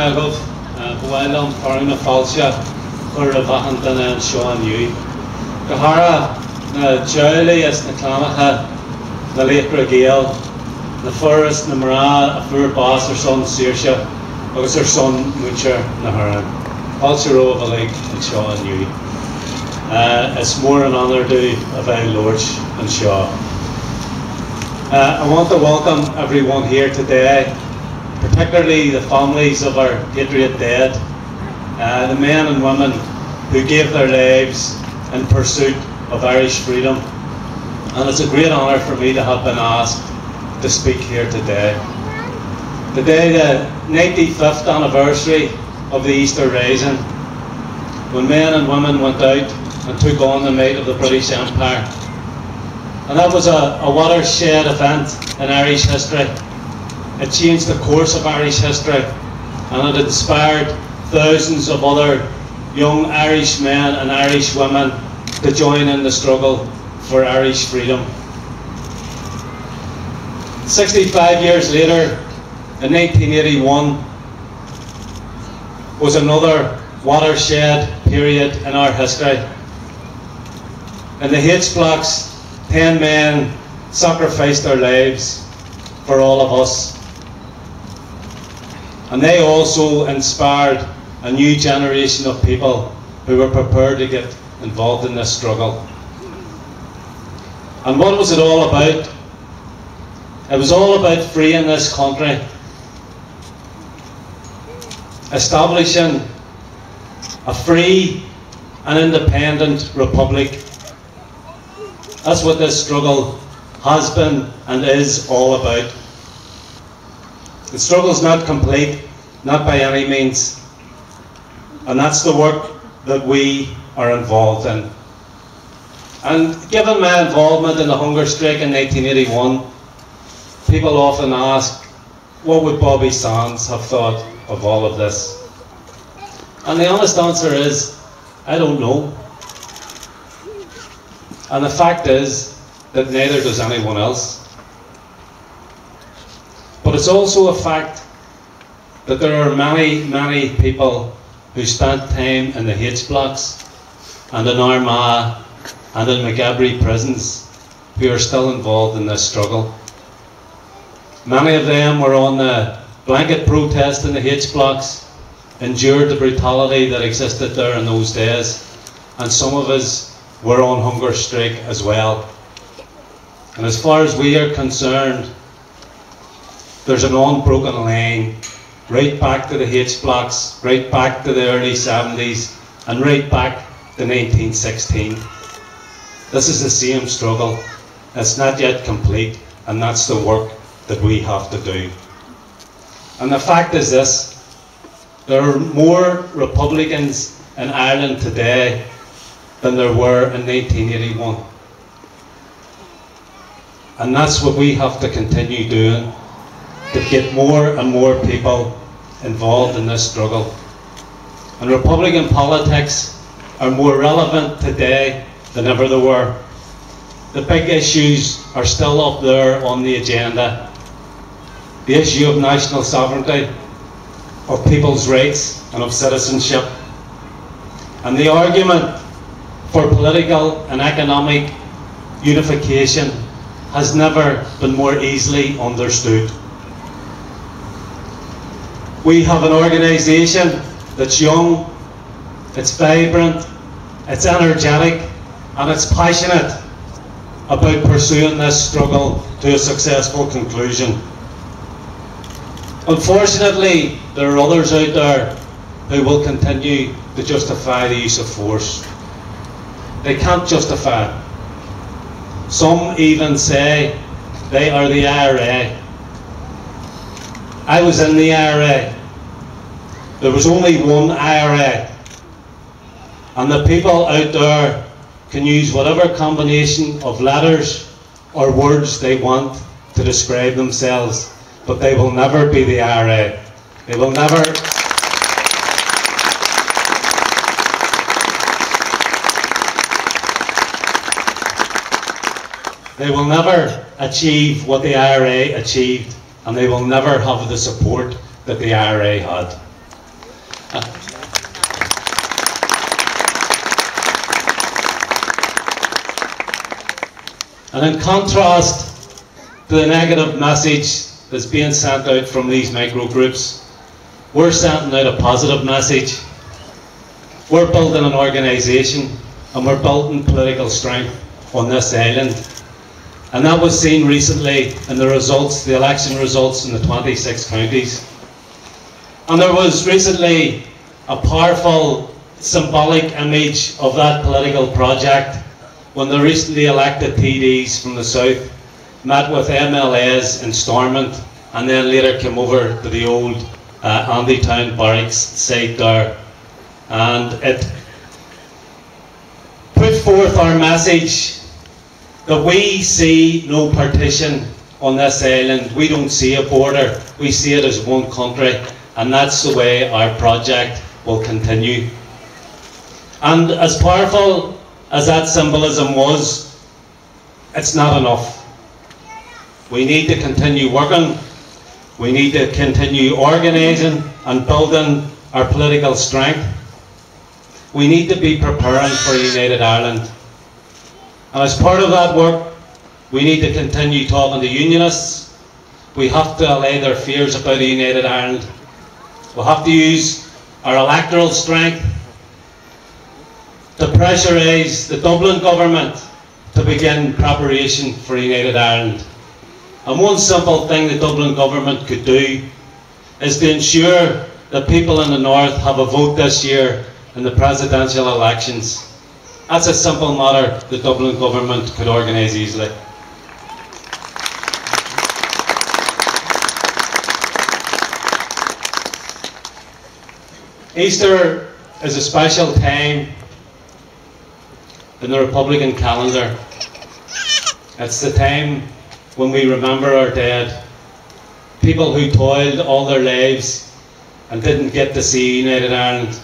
Agov, Bwelum, Parina Falsha, Kuravahantan and Sean Yu. Kahara, Charlie is the Clamaha, the Lake Regale, the Forest, the Mara, a Fur Boss or Son Sirsha, because her son Mucher Naharan. Also of a lake and Sean Yu. It's more an honour to avow Lorch and Shaw. I want to welcome everyone here today, particularly the families of our patriot dead, the men and women who gave their lives in pursuit of Irish freedom. And it's a great honour for me to have been asked to speak here today. Today, the 95th anniversary of the Easter Rising, when men and women went out and took on the might of the British Empire. And that was a watershed event in Irish history. It changed the course of Irish history, and it inspired thousands of other young Irish men and Irish women to join in the struggle for Irish freedom. 65 years later, in 1981, was another watershed period in our history. In the H blocks, 10 men sacrificed their lives for all of us. And they also inspired a new generation of people who were prepared to get involved in this struggle. And what was it all about? It was all about freeing this country, establishing a free and independent republic. That's what this struggle has been and is all about. The struggle is not complete, not by any means, and that's the work that we are involved in. And given my involvement in the hunger strike in 1981, people often ask, what would Bobby Sands have thought of all of this? And the honest answer is, I don't know. And the fact is that neither does anyone else. But it's also a fact that there are many, many people who spent time in the H blocks and in Armagh and in McGabry prisons who are still involved in this struggle. Many of them were on the blanket protest in the H blocks, endured the brutality that existed there in those days, and some of us were on hunger strike as well. And as far as we are concerned, there's an unbroken line right back to the H blocks, right back to the early 70s, and right back to 1916. This is the same struggle. It's not yet complete, and that's the work that we have to do. And the fact is this: there are more Republicans in Ireland today than there were in 1981. And that's what we have to continue doing, to get more and more people involved in this struggle. And Republican politics are more relevant today than ever they were. The big issues are still up there on the agenda. The issue of national sovereignty, of people's rights and of citizenship. And the argument for political and economic unification has never been more easily understood. We have an organisation that's young, it's vibrant, it's energetic, and it's passionate about pursuing this struggle to a successful conclusion. Unfortunately, there are others out there who will continue to justify the use of force. They can't justify it. Some even say they are the IRA. I was in the IRA. There was only one IRA. And the people out there can use whatever combination of letters or words they want to describe themselves, but they will never be the IRA. They will never. They will never achieve what the IRA achieved, and they will never have the support that the IRA had. And in contrast to the negative message that's being sent out from these micro groups, we're sending out a positive message. We're building an organisation and we're building political strength on this island. And that was seen recently in the results, the election results in the 26 counties. And there was recently a powerful symbolic image of that political project when the recently elected TDs from the south met with MLAs in Stormont and then later came over to the old Andytown barracks site there. And it put forth our message that we see no partition on this island. We don't see a border, we see it as one country, and that's the way our project will continue. And as powerful as that symbolism was, it's not enough. We need to continue working, we need to continue organising and building our political strength. We need to be preparing for United Ireland. And as part of that work, we need to continue talking to unionists. We have to allay their fears about a United Ireland. We'll have to use our electoral strength to pressurise the Dublin government to begin preparation for United Ireland. And one simple thing the Dublin government could do is to ensure that people in the north have a vote this year in the presidential elections. That's a simple matter the Dublin government could organise easily. Easter is a special time in the Republican calendar. It's the time when we remember our dead, people who toiled all their lives and didn't get to see United Ireland,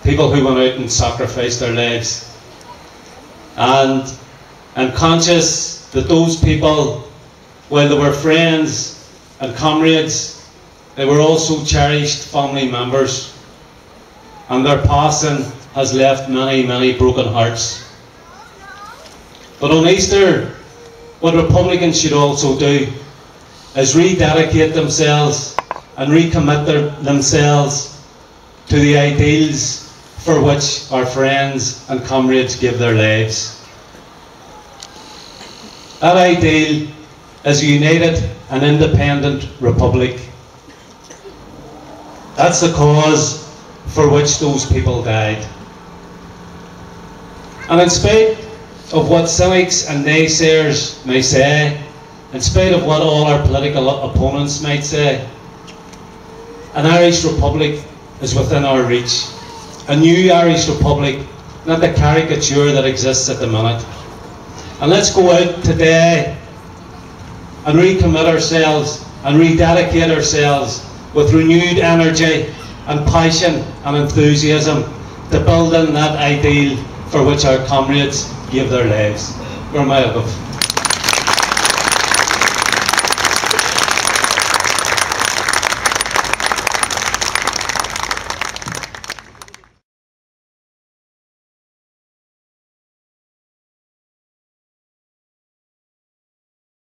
people who went out and sacrificed their lives. And I'm conscious that those people, while they were friends and comrades, they were also cherished family members, and their passing has left many, many broken hearts. But on Easter, what Republicans should also do is rededicate themselves and recommit themselves to the ideals for which our friends and comrades give their lives. That ideal is a united and independent republic. That's the cause for which those people died. And in spite of what cynics and naysayers may say, in spite of what all our political opponents might say, an Irish Republic is within our reach. A new Irish Republic, not the caricature that exists at the minute. And let's go out today and recommit ourselves and rededicate ourselves with renewed energy and passion and enthusiasm to building that ideal for which our comrades gave their lives. Where am I?